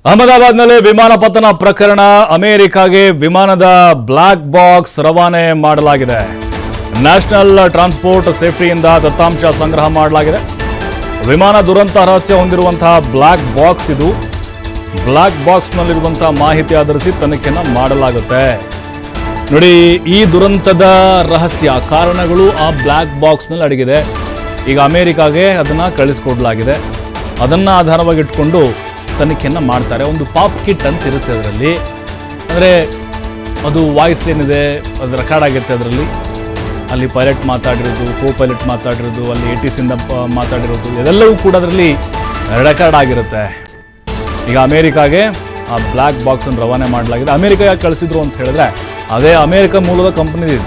ಅಹಮದಾಬಾದ್ನಲ್ಲಿ ವಿಮಾನ ಪತನ ಪ್ರಕರಣ. ಅಮೆರಿಕಾಗೆ ವಿಮಾನದ ಬ್ಲಾಕ್ ಬಾಕ್ಸ್ ರವಾನೆ ಮಾಡಲಾಗಿದೆ. ನ್ಯಾಷನಲ್ ಟ್ರಾನ್ಸ್ಪೋರ್ಟ್ ಸೇಫ್ಟಿಯಿಂದ ದತ್ತಾಂಶ ಸಂಗ್ರಹ ಮಾಡಲಾಗಿದೆ. ವಿಮಾನ ದುರಂತ ರಹಸ್ಯ ಹೊಂದಿರುವಂತಹ ಬ್ಲಾಕ್ ಬಾಕ್ಸ್ ಇದು. ಬ್ಲಾಕ್ ಬಾಕ್ಸ್ನಲ್ಲಿರುವಂತಹ ಮಾಹಿತಿ ಆಧರಿಸಿ ತನಿಖೆಯನ್ನು ಮಾಡಲಾಗುತ್ತೆ. ನೋಡಿ, ಈ ದುರಂತದ ರಹಸ್ಯ ಕಾರಣಗಳು ಆ ಬ್ಲಾಕ್ ಬಾಕ್ಸ್ನಲ್ಲಿ ಅಡಗಿದೆ. ಈಗ ಅಮೆರಿಕಾಗೆ ಅದನ್ನು ಕಳಿಸ್ಕೊಡ್ಲಾಗಿದೆ. ಅದನ್ನು ಆಧಾರವಾಗಿಟ್ಕೊಂಡು ತನಿಖೆಯನ್ನು ಮಾಡ್ತಾರೆ. ಒಂದು ಪಾಪ್ ಕಿಟ್ ಅಂತ ಇರುತ್ತೆ ಅದರಲ್ಲಿ. ಅಂದರೆ ಅದು ವಾಯ್ಸ್ ಏನಿದೆ ಅದು ರೆಕಾರ್ಡ್ ಆಗುತ್ತೆ ಅದರಲ್ಲಿ. ಅಲ್ಲಿ ಪೈಲಟ್ ಮಾತಾಡಿರೋದು, ಕೋ ಪೈಲಟ್ ಮಾತಾಡಿರೋದು, ಅಲ್ಲಿ ATCಯಿಂದ ಮಾತಾಡಿರೋದು ಇದೆಲ್ಲವೂ ಕೂಡ ಅದರಲ್ಲಿ ರೆಕಾರ್ಡ್ ಆಗಿರುತ್ತೆ. ಈಗ ಅಮೇರಿಕಾಗೆ ಆ ಬ್ಲ್ಯಾಕ್ ಬಾಕ್ಸನ್ನು ರವಾನೆ ಮಾಡಲಾಗಿದೆ. ಅಮೇರಿಕ ಯಾಕೆ ಕಳಿಸಿದ್ರು ಅಂತ ಹೇಳಿದ್ರೆ, ಅದೇ ಅಮೇರಿಕ ಮೂಲದ ಕಂಪ್ನಿದು.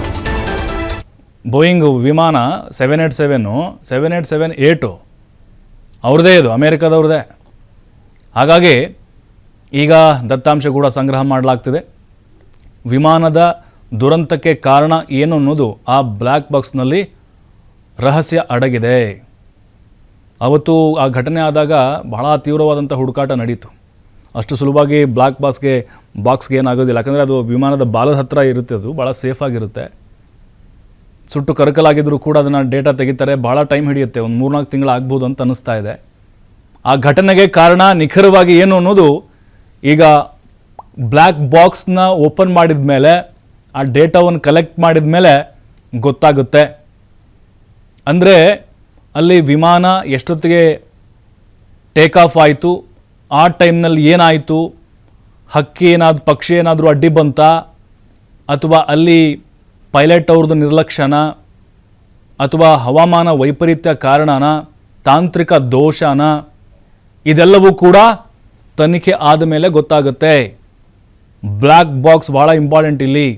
ಬೋಯಿಂಗ್ ವಿಮಾನ 787-8 ಅವ್ರದ್ದೇ, ಇದು ಅಮೇರಿಕಾದವ್ರದ್ದೇ. ಹಾಗಾಗಿ ಈಗ ದತ್ತಾಂಶ ಕೂಡ ಸಂಗ್ರಹ ಮಾಡಲಾಗ್ತಿದೆ. ವಿಮಾನದ ದುರಂತಕ್ಕೆ ಕಾರಣ ಏನು ಅನ್ನೋದು ಆ ಬ್ಲ್ಯಾಕ್ ಬಾಕ್ಸ್ನಲ್ಲಿ ರಹಸ್ಯ ಅಡಗಿದೆ. ಅವತ್ತು ಆ ಘಟನೆ ಆದಾಗ ಬಹಳ ತೀವ್ರವಾದಂಥ ಹುಡುಕಾಟ ನಡೀತು. ಅಷ್ಟು ಸುಲಭವಾಗಿ ಬ್ಲ್ಯಾಕ್ ಬಾಕ್ಸ್ಗೆ ಏನಾಗೋದಿಲ್ಲ. ಯಾಕಂದರೆ ಅದು ವಿಮಾನದ ಬಾಲದ ಹತ್ರ ಇರುತ್ತೆ, ಅದು ಭಾಳ ಸೇಫಾಗಿರುತ್ತೆ. ಸುಟ್ಟು ಕರಕಲಾಗಿದ್ದರೂ ಕೂಡ ಅದನ್ನು ಡೇಟಾ ತೆಗಿತಾರೆ. ಭಾಳ ಟೈಮ್ ಹಿಡಿಯುತ್ತೆ, ಒಂದು 3-4 ತಿಂಗಳು ಆಗ್ಬೋದು ಅಂತ ಅನ್ನಿಸ್ತಾ ಇದೆ. ಆ ಘಟನೆಗೆ ಕಾರಣ ನಿಖರವಾಗಿ ಏನು ಅನ್ನೋದು ಈಗ ಬ್ಲ್ಯಾಕ್ ಬಾಕ್ಸ್ನ ಓಪನ್ ಮಾಡಿದ ಮೇಲೆ, ಆ ಡೇಟಾವನ್ನು ಕಲೆಕ್ಟ್ ಮಾಡಿದ ಮೇಲೆ ಗೊತ್ತಾಗುತ್ತೆ. ಅಂದರೆ ಅಲ್ಲಿ ವಿಮಾನ ಎಷ್ಟೊತ್ತಿಗೆ ಟೇಕ್ ಆಫ್ ಆಯಿತು, ಆ ಟೈಮ್ನಲ್ಲಿ ಏನಾಯಿತು, ಪಕ್ಷಿ ಏನಾದರೂ ಅಡ್ಡಿ ಬಂತಾ, ಅಥವಾ ಅಲ್ಲಿ ಪೈಲಟ್ ಅವ್ರದ್ದು ನಿರ್ಲಕ್ಷ್ಯನ, ಅಥವಾ ಹವಾಮಾನ ವೈಪರೀತ್ಯ ಕಾರಣನ, ತಾಂತ್ರಿಕ ದೋಷನ, ಇದೆಲ್ಲವೂ ಕೂಡ ತನಿಖೆ ಆದ ಮೇಲೆ ಗೊತ್ತಾಗುತ್ತೆ. ಬ್ಲ್ಯಾಕ್ ಬಾಕ್ಸ್ ಭಾಳ ಇಂಪಾರ್ಟೆಂಟ್ ಇಲ್ಲಿ.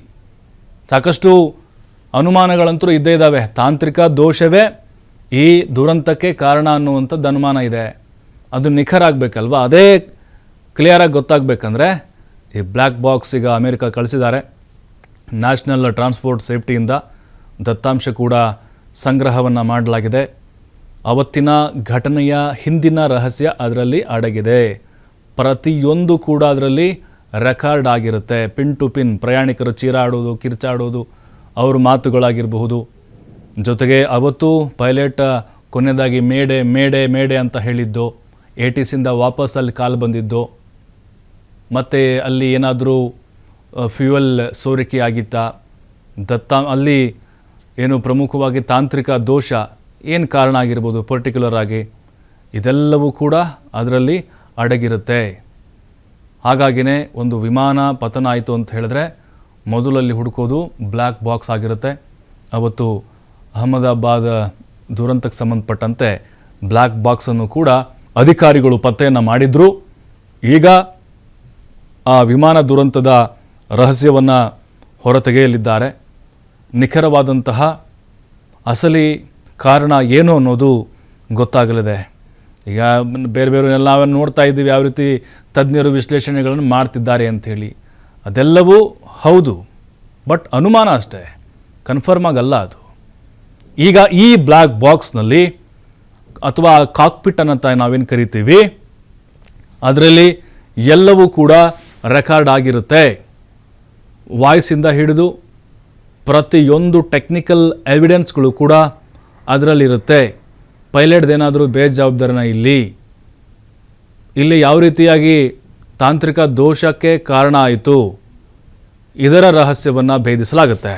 ಸಾಕಷ್ಟು ಅನುಮಾನಗಳಂತೂ ಇದ್ದೇ ಇದ್ದಾವೆ. ತಾಂತ್ರಿಕ ದೋಷವೇ ಈ ದುರಂತಕ್ಕೆ ಕಾರಣ ಅನ್ನುವಂಥದ್ದು ಅನುಮಾನ ಇದೆ. ಅದು ನಿಖರ ಆಗಬೇಕಲ್ವ, ಅದೇ ಕ್ಲಿಯರಾಗಿ ಗೊತ್ತಾಗಬೇಕಂದ್ರೆ ಈ ಬ್ಲ್ಯಾಕ್ ಬಾಕ್ಸ್ ಈಗ ಅಮೇರಿಕ ಕಳಿಸಿದ್ದಾರೆ. ನ್ಯಾಷನಲ್ ಟ್ರಾನ್ಸ್ಪೋರ್ಟ್ ಸೇಫ್ಟಿಯಿಂದ ದತ್ತಾಂಶ ಕೂಡ ಸಂಗ್ರಹವನ್ನು ಮಾಡಲಾಗಿದೆ. ಅವತ್ತಿನ ಘಟನೆಯ ಹಿಂದಿನ ರಹಸ್ಯ ಅದರಲ್ಲಿ ಅಡಗಿದೆ. ಪ್ರತಿಯೊಂದು ಕೂಡ ಅದರಲ್ಲಿ ರೆಕಾರ್ಡ್ ಆಗಿರುತ್ತೆ. ಪಿನ್ ಟು ಪಿನ್ ಪ್ರಯಾಣಿಕರು ಚೀರಾಡೋದು, ಕಿರ್ಚಾಡೋದು, ಅವ್ರ ಮಾತುಗಳಾಗಿರಬಹುದು. ಜೊತೆಗೆ ಅವತ್ತು ಪೈಲಟ್ ಕೊನೆಯದಾಗಿ ಮೇಡೆ ಮೇಡೆ ಮೇಡೆ ಅಂತ ಹೇಳಿದ್ದು, ATCಯಿಂದ ವಾಪಸ್ ಅಲ್ಲಿ ಕಾಲ್ ಬಂದಿದ್ದು, ಮತ್ತು ಅಲ್ಲಿ ಏನಾದರೂ ಫ್ಯೂಯಲ್ ಸೋರಿಕೆ ಆಗಿತ್ತಾ, ಅಲ್ಲಿ ಏನು ಪ್ರಮುಖವಾಗಿ ತಾಂತ್ರಿಕ ದೋಷ ಏನು ಕಾರಣ ಆಗಿರ್ಬೋದು ಪರ್ಟಿಕ್ಯುಲರ್ ಆಗಿ, ಇದೆಲ್ಲವೂ ಕೂಡ ಅದರಲ್ಲಿ ಅಡಗಿರುತ್ತೆ. ಹಾಗಾಗಿನೇ ಒಂದು ವಿಮಾನ ಪತನ ಆಯಿತು ಅಂತ ಹೇಳಿದ್ರೆ ಮೊದಲಲ್ಲಿ ಹುಡುಕೋದು ಬ್ಲ್ಯಾಕ್ ಬಾಕ್ಸ್ ಆಗಿರುತ್ತೆ. ಅವತ್ತು ಅಹಮದಾಬಾದ್ ದುರಂತಕ್ಕೆ ಸಂಬಂಧಪಟ್ಟಂತೆ ಬ್ಲ್ಯಾಕ್ ಬಾಕ್ಸನ್ನು ಕೂಡ ಅಧಿಕಾರಿಗಳು ಪತ್ತೆಯನ್ನು ಮಾಡಿದ್ರು. ಈಗ ಆ ವಿಮಾನ ದುರಂತದ ರಹಸ್ಯವನ್ನು ಹೊರತೆಗೆಯಲಿದ್ದಾರೆ. ನಿಖರವಾದಂತಹ ಅಸಲಿ ಕಾರಣ ಏನು ಅನ್ನೋದು ಗೊತ್ತಾಗಲಿದೆ. ಈಗ ಬೇರೆ ನಾವೇನು ನೋಡ್ತಾ ಇದ್ದೀವಿ, ಯಾವ ರೀತಿ ತಜ್ಞರು ವಿಶ್ಲೇಷಣೆಗಳನ್ನು ಮಾಡ್ತಿದ್ದಾರೆ ಅಂಥೇಳಿ. ಅದೆಲ್ಲವೂ ಹೌದು, ಬಟ್ ಅನುಮಾನ ಅಷ್ಟೇ, ಕನ್ಫರ್ಮ್ ಆಗಲ್ಲ ಅದು. ಈಗ ಈ ಬ್ಲ್ಯಾಕ್ ಬಾಕ್ಸ್ನಲ್ಲಿ ಅಥವಾ ಕಾಕ್ಪಿಟ್ ಅನ್ನೋ ನಾವೇನು ಕರಿತೀವಿ, ಅದರಲ್ಲಿ ಎಲ್ಲವೂ ಕೂಡ ರೆಕಾರ್ಡ್ ಆಗಿರುತ್ತೆ. ವಾಯ್ಸಿಂದ ಹಿಡಿದು ಪ್ರತಿಯೊಂದು ಟೆಕ್ನಿಕಲ್ ಎವಿಡೆನ್ಸ್ಗಳು ಕೂಡ ಅದರಲ್ಲಿರುತ್ತೆ. ಪೈಲಟ್ದೇನಾದರೂ ಬೇಜವಾಬ್ದಾರಿನ ಇಲ್ಲಿ ಯಾವ ರೀತಿಯಾಗಿ ತಾಂತ್ರಿಕ ದೋಷಕ್ಕೆ ಕಾರಣ ಆಯಿತು, ಇದರ ರಹಸ್ಯವನ್ನು ಭೇದಿಸಲಾಗುತ್ತೆ.